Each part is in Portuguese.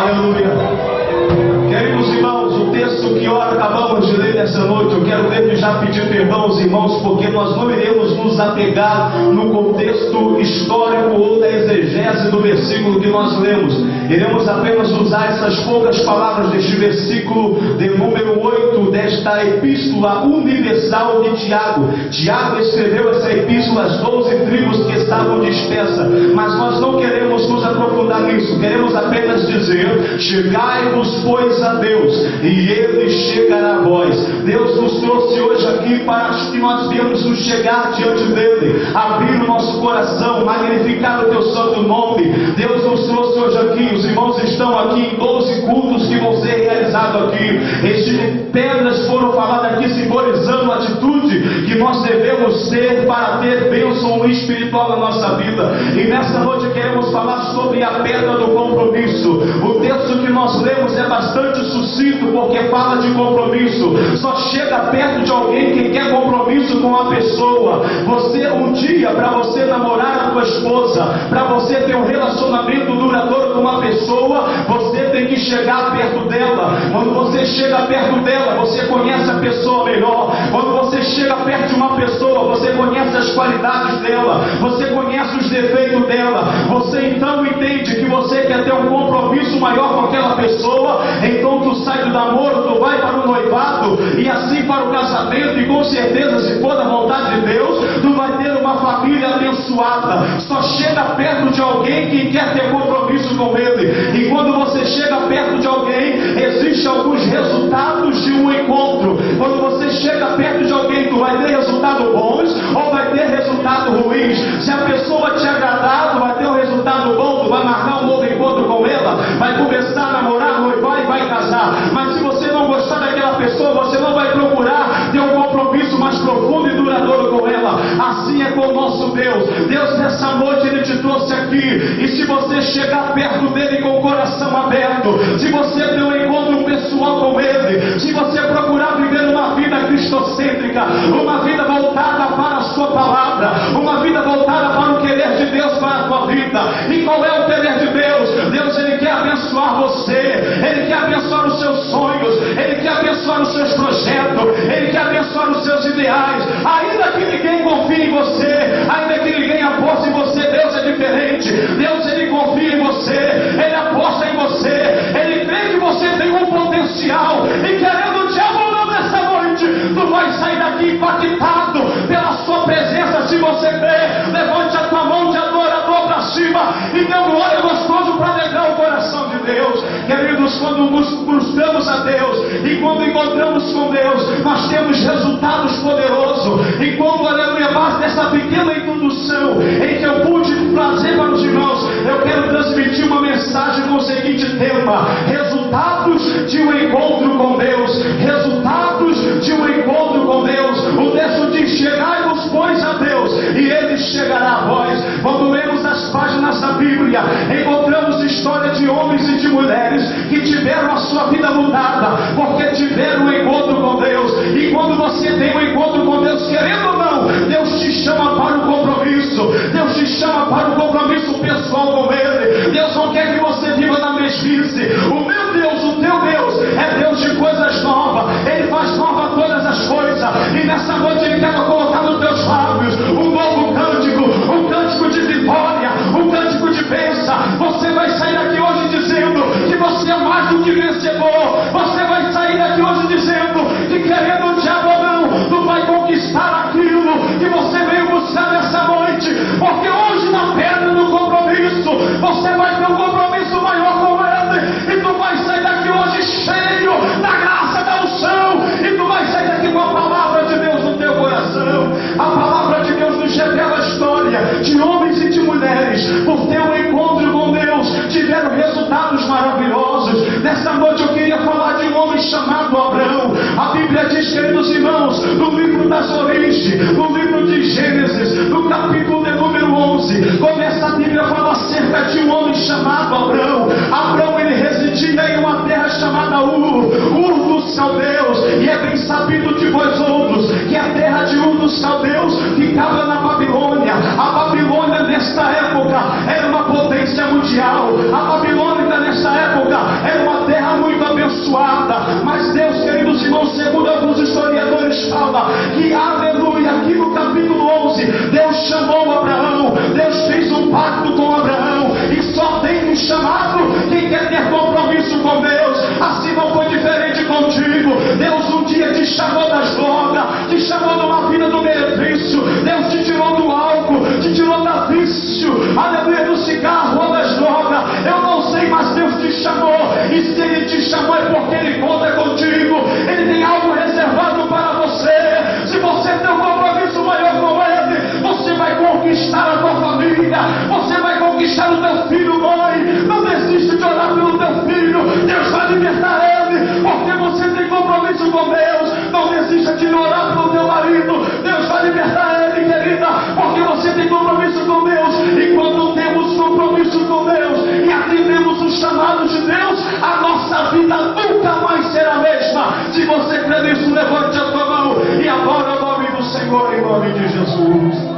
Aleluia. Queridos irmãos, o texto que acabamos de ler nessa noite, eu quero desde já pedir perdão aos irmãos, porque nós não iremos nos apegar no contexto histórico ou da exegese do versículo que nós lemos. Iremos apenas usar essas poucas palavras deste versículo de número 8 desta epístola universal de Tiago. Tiago escreveu essa epístola às 12 tribos que estavam dispersas, mas nós não queremos nos aprofundar nisso. Queremos apenas dizer: chegai-vos, pois, a Deus, e Ele chegará a vós. Deus nos trouxe hoje aqui para que nós viemos nos chegar diante dEle, abrir o nosso coração, magnificar o Teu santo nome. Deus nos trouxe hoje aqui, os irmãos estão aqui em 12 cultos que vão ser realizados aqui. Estes pedras foram faladas aqui simbolizando a atitude que nós devemos ter para ter bênção espiritual na nossa vida. E nesta noite queremos falar sobre a pedra do compromisso. O texto que nós lemos é bastante sucinto, porque fala de compromisso. Só chega perto de alguém quem quer compromisso com a pessoa. Você, um dia, para você namorar a tua esposa, para você ter um relacionamento duradouro com uma pessoa, você tem que chegar perto dela. Quando você chega perto dela, você conhece a pessoa melhor. Quando você chega perto de uma pessoa, você conhece as qualidades dela, você conhece os defeitos dela. Você então entende que você quer ter um compromisso maior com aquela pessoa. Então tu sai do namoro, tu vai para o noivado e assim para o casamento, e com certeza, se for da vontade de Deus, tu vai ter uma família abençoada. Só chega perto de alguém que quer ter compromisso com ele. E quando você chega perto de alguém, existem alguns resultados de um encontro. Quando você chega perto de alguém, tu vai ter resultados bons ou vai ter resultados ruins. Se a pessoa te agradar, tu vai ter um resultado bom, tu vai marcar um novo encontro com ela, vai começar a namorar, noivar e vai casar. Mas se você não gostar daquela pessoa, você não vai procurar ter um compromisso mais profundo e duradouro com ela. Assim é com o nosso Deus. Deus, nessa noite, Ele te trouxe aqui, e se você chegar perto dEle com o coração aberto, se você ter um encontro pessoal com Ele, se você procurar viver uma vida cristocêntrica, uma vida voltada para a sua palavra, uma vida voltada para o querer de Deus para a tua vida. E qual é o querer de Deus? Deus, Ele quer abençoar você, Ele quer abençoar os seus sonhos, Ele quer abençoar os seus projetos, Ele quer abençoar os seus ideais. Ainda que ninguém confie em você, ainda que ninguém aposte em você, Deus é diferente. Deus, Ele confia em você, Ele aposta em você, Ele crê que você tem um potencial, e querendo o diabo ou não nessa noite, tu vai sair daqui impactado pela sua presença. Se você crê, levante a tua mão de adorador para cima e dê um glória gostoso para alegrar o coração de Deus. Queridos, quando buscamos a Deus e quando encontramos com Deus, nós temos resultados poderosos. E quando, aleluia, basta dessa pequena introdução em que eu pude trazer para os irmãos, eu quero transmitir uma mensagem com o seguinte tema: resultados de um encontro com Deus. Resultados de um encontro com Deus. O texto diz: chegai-vos, pois, a Deus, e Ele chegará a vós. Quando lemos as páginas da Bíblia, encontramos história de homens e de mulheres que tiveram a sua vida mudada, porque tiveram um encontro com Deus. E quando você tem um encontro com Deus, querendo ou não, Deus te chama para o compromisso. Deus te chama para o compromisso pessoal com Ele. Deus não quer que você viva na mesmice. O meu Deus, o teu Deus, é Deus de coisas novas. Ele faz nova todas as coisas. E nessa noite Ele quer colocar nos teus lábios um novo cântico, um cântico de vitória, um cântico de bênção. Você vai sair daqui hoje dizendo que você é mais do que vencedor. Você vai sair daqui hoje dizendo que, querendo o diabo ou não, tu vai conquistar aquilo que você veio buscar nessa noite. Porque hoje, na pedra do compromisso, você vai ter um compromisso maior com Ele. E tu vai sair daqui hoje cheio da graça, da unção. E tu vai sair daqui com a palavra de Deus no teu coração. A palavra de Deus nos revela a história de homens e de mulheres, por ter um encontro com Deus, tiveram resultados maravilhosos. Nesta noite eu queria falar de um homem chamado Abraão. A Bíblia diz, queridos irmãos, no livro das origens, no livro de Gênesis, no capítulo de número 11, começa a Bíblia a falar acerca de um homem chamado Abraão. Abraão, ele residia em uma terra chamada Ur dos Caldeus, e é bem sabido de vós outros que a terra de Ur dos Caldeus ficava na Babilônia. A Babilônia nesta época era uma potência mundial. A Babilônia nesta época segundo alguns historiadores fala que, aleluia, aqui no capítulo 11, Deus chamou Abraão, Deus fez um pacto com Abraão, e só tem um chamado quem quer ter compromisso com Deus. Assim não foi diferente contigo. Deus um dia te chamou das drogas, te chamou de uma vida do benefício, Deus te tirou do álcool, te tirou da vício, aleluia, do cigarro ou das drogas, eu não sei, mas Deus te chamou, e se Ele te chamou é porque Ele conta contigo, Ele tem algo reservado para você. Se você tem um compromisso maior com Ele, você vai conquistar a tua família, você vai conquistar o teu filho, mãe. Não desiste de orar pelo teu filho, Deus vai libertar ele, porque você tem compromisso com Deus. Não desista de orar pelo teu marido, Deus vai libertar ele, querida, porque você tem compromisso com Deus. E quando temos compromisso com Deus e atendemos o chamado de Deus, a nossa vida nunca mais será a mesma. Se você crê nisso, levante a tua mão e adora o nome do Senhor, em nome de Jesus.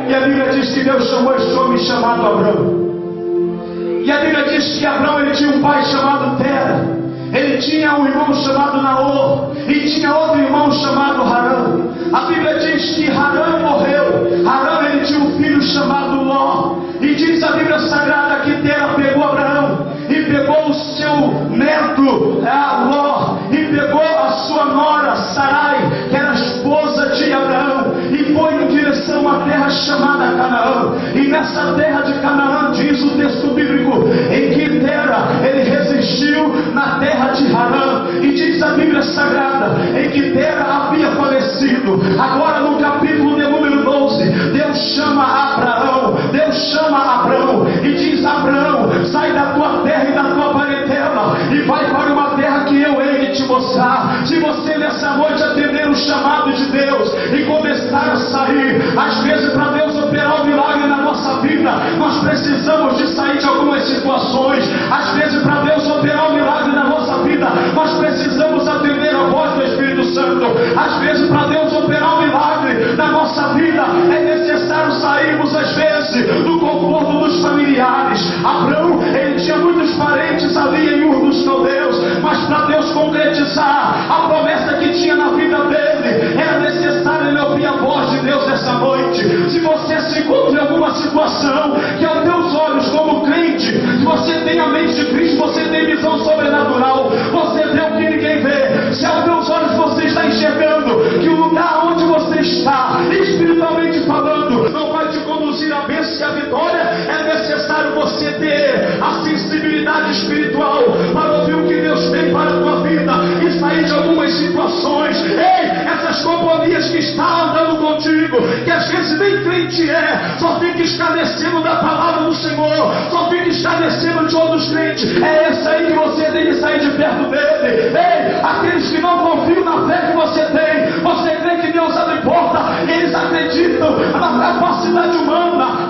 E a Bíblia diz que Deus chamou este homem chamado Abraão. E a Bíblia diz que Abraão, ele tinha um pai chamado Tera, ele tinha um irmão chamado Naor, e tinha outro irmão chamado Harã. A Bíblia diz que Harã morreu. Harã, ele tinha um filho chamado Ló, e diz a Bíblia Sagrada que Tera pegou Abraão e pegou o seu neto Ló, e pegou a sua nora Sarai, que era a esposa de Abraão, e foi em direção à terra chamada Canaã. E nessa terra de Canaã, diz o texto bíblico, em que Tera, ele resistiu na terra de Harã, e diz a Bíblia Sagrada, em que Tera havia falecido. Agora no capítulo de número 12, Deus chama Abraão, e diz: Abraão, sai da tua terra e da tua parentela, e vai para uma terra que eu hei de te mostrar. Se você nessa noite atender o chamado de Deus e começar a sair, às vezes para Deus operar um milagre na nossa vida, nós precisamos de sair de algumas situações. Às vezes para Deus operar um milagre na nossa vida, nós precisamos atender a voz do Espírito Santo. Às vezes para Deus operar um milagre na nossa vida, é necessário sairmos às vezes do conforto dos familiares. Abraão, ele tinha muitos parentes ali em Ur dos Caldeus, mas para Deus concretizar a promessa que tinha na vida dele, era necessário ele ouvir a voz de Deus essa noite. Se você se encontra em alguma situação que aos teus olhos como crente, se você tem a mente de Cristo, você tem visão sobrenatural, você vê o que ninguém vê. Se aos teus olhos você está enxergando que o lugar onde você está, espiritualmente falando, não vai te conduzir à bênção e à vitória, é necessário você ter a sensibilidade espiritual para ouvir o que Deus tem para a tua vida e sair de algumas situações. Ei, essas companhias que estão andando contigo, que às vezes nem crente só fica escarnecendo da palavra do Senhor, só fica escarnecendo de outros crentes, é esse aí que você tem que sair de perto dele. Ei, aqueles que não confiam na fé que você tem, você crê que Deus abre porta, eles acreditam na capacidade humana,